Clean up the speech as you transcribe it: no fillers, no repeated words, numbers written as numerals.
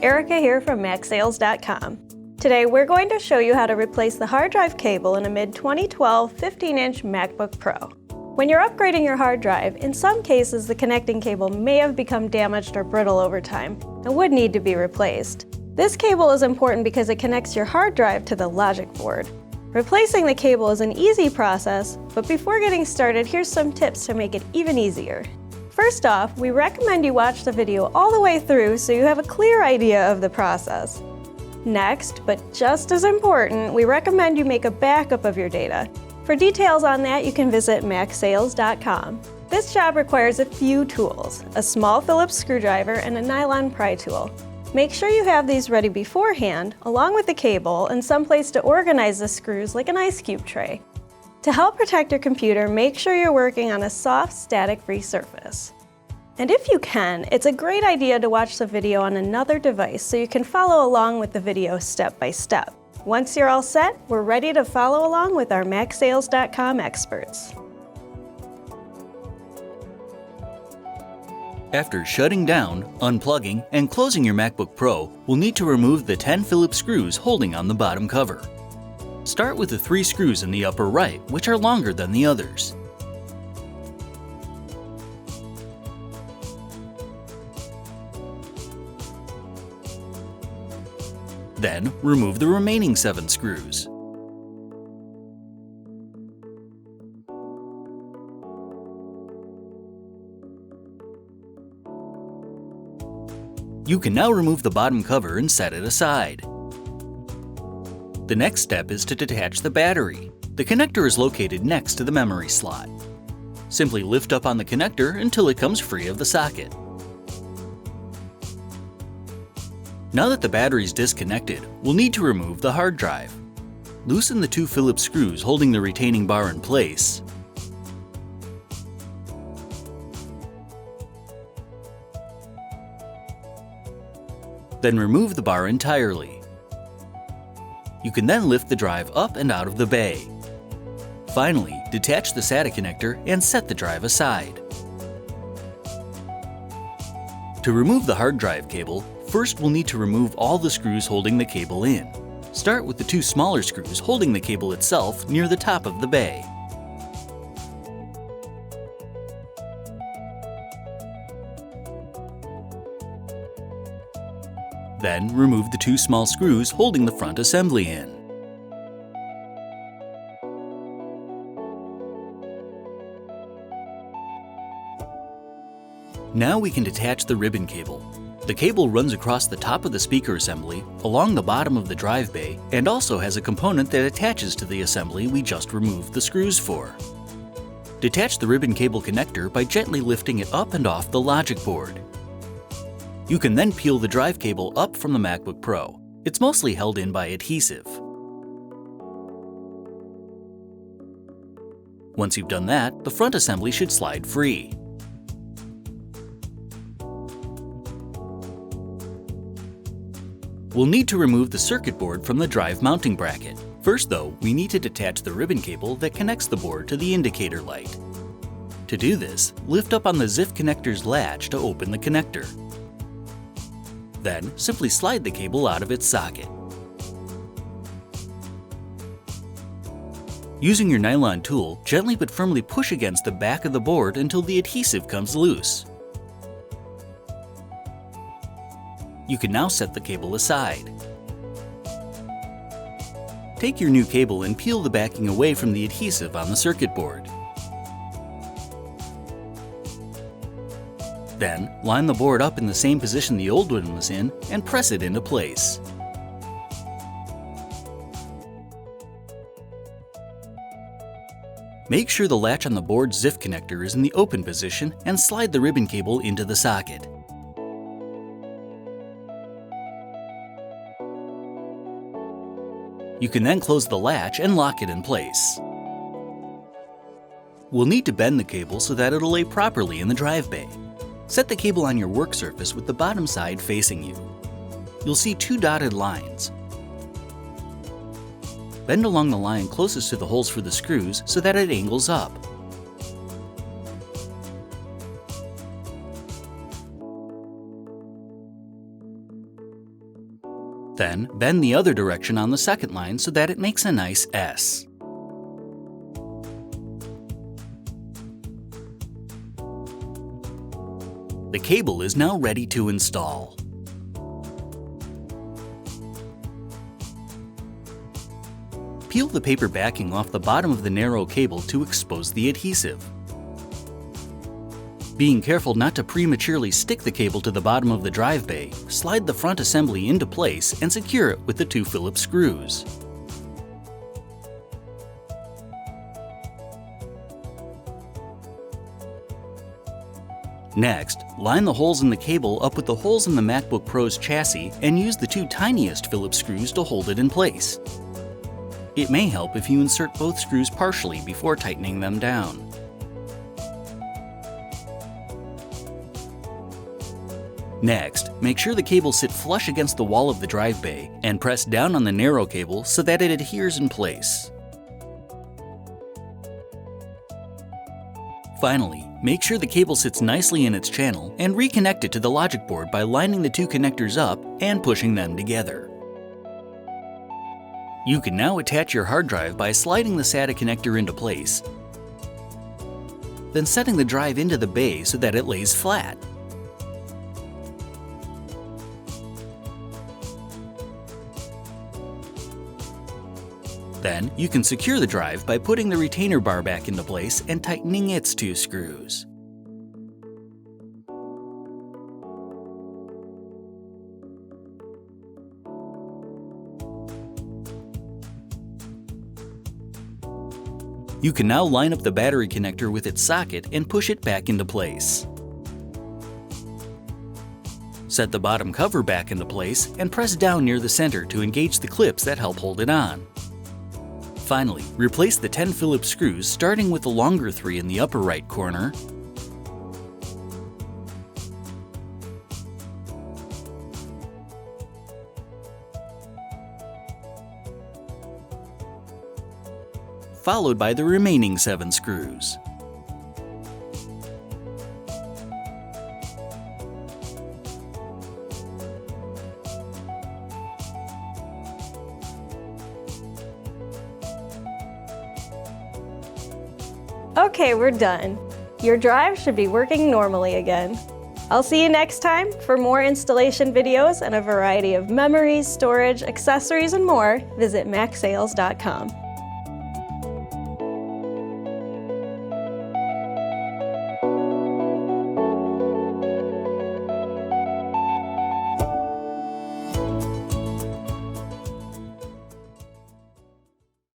Erica here from MacSales.com. Today we're going to show you how to replace the hard drive cable in a mid-2012 15-inch MacBook Pro. When you're upgrading your hard drive, in some cases the connecting cable may have become damaged or brittle over time and would need to be replaced. This cable is important because it connects your hard drive to the logic board. Replacing the cable is an easy process, but before getting started, here's some tips to make it even easier. First off, we recommend you watch the video all the way through so you have a clear idea of the process. Next, but just as important, we recommend you make a backup of your data. For details on that, you can visit MacSales.com. This job requires a few tools, a small Phillips screwdriver and a nylon pry tool. Make sure you have these ready beforehand, along with the cable and someplace to organize the screws like an ice cube tray. To help protect your computer, make sure you're working on a soft, static-free surface. And if you can, it's a great idea to watch the video on another device so you can follow along with the video step by step. Once you're all set, we're ready to follow along with our MacSales.com experts. After shutting down, unplugging, and closing your MacBook Pro, we'll need to remove the 10 Phillips screws holding on the bottom cover. Start with the 3 screws in the upper right, which are longer than the others. Then, remove the remaining 7 screws. You can now remove the bottom cover and set it aside. The next step is to detach the battery. The connector is located next to the memory slot. Simply lift up on the connector until it comes free of the socket. Now that the battery is disconnected, we'll need to remove the hard drive. Loosen the 2 Phillips screws holding the retaining bar in place. Then remove the bar entirely. You can then lift the drive up and out of the bay. Finally, detach the SATA connector and set the drive aside. To remove the hard drive cable, first we'll need to remove all the screws holding the cable in. Start with the 2 smaller screws holding the cable itself near the top of the bay. Then remove the 2 small screws holding the front assembly in. Now we can detach the ribbon cable. The cable runs across the top of the speaker assembly, along the bottom of the drive bay, and also has a component that attaches to the assembly we just removed the screws for. Detach the ribbon cable connector by gently lifting it up and off the logic board. You can then peel the drive cable up from the MacBook Pro. It's mostly held in by adhesive. Once you've done that, the front assembly should slide free. We'll need to remove the circuit board from the drive mounting bracket. First though, we need to detach the ribbon cable that connects the board to the indicator light. To do this, lift up on the ZIF connector's latch to open the connector. Then, simply slide the cable out of its socket. Using your nylon tool, gently but firmly push against the back of the board until the adhesive comes loose. You can now set the cable aside. Take your new cable and peel the backing away from the adhesive on the circuit board. Then, line the board up in the same position the old one was in and press it into place. Make sure the latch on the board's ZIF connector is in the open position and slide the ribbon cable into the socket. You can then close the latch and lock it in place. We'll need to bend the cable so that it'll lay properly in the drive bay. Set the cable on your work surface with the bottom side facing you. You'll see 2 dotted lines. Bend along the line closest to the holes for the screws so that it angles up. Then, bend the other direction on the second line so that it makes a nice S. The cable is now ready to install. Peel the paper backing off the bottom of the narrow cable to expose the adhesive. Being careful not to prematurely stick the cable to the bottom of the drive bay, slide the front assembly into place and secure it with the 2 Phillips screws. Next, line the holes in the cable up with the holes in the MacBook Pro's chassis and use the 2 tiniest Phillips screws to hold it in place. It may help if you insert both screws partially before tightening them down. Next, make sure the cables sit flush against the wall of the drive bay and press down on the narrow cable so that it adheres in place. Finally, make sure the cable sits nicely in its channel and reconnect it to the logic board by lining the 2 connectors up and pushing them together. You can now attach your hard drive by sliding the SATA connector into place, then setting the drive into the bay so that it lays flat. Then, you can secure the drive by putting the retainer bar back into place and tightening its 2 screws. You can now line up the battery connector with its socket and push it back into place. Set the bottom cover back into place and press down near the center to engage the clips that help hold it on. Finally, replace the 10 Phillips screws starting with the longer 3 in the upper right corner, followed by the remaining 7 screws. Okay, we're done. Your drive should be working normally again. I'll see you next time. For more installation videos and a variety of memories, storage, accessories, and more, visit macsales.com.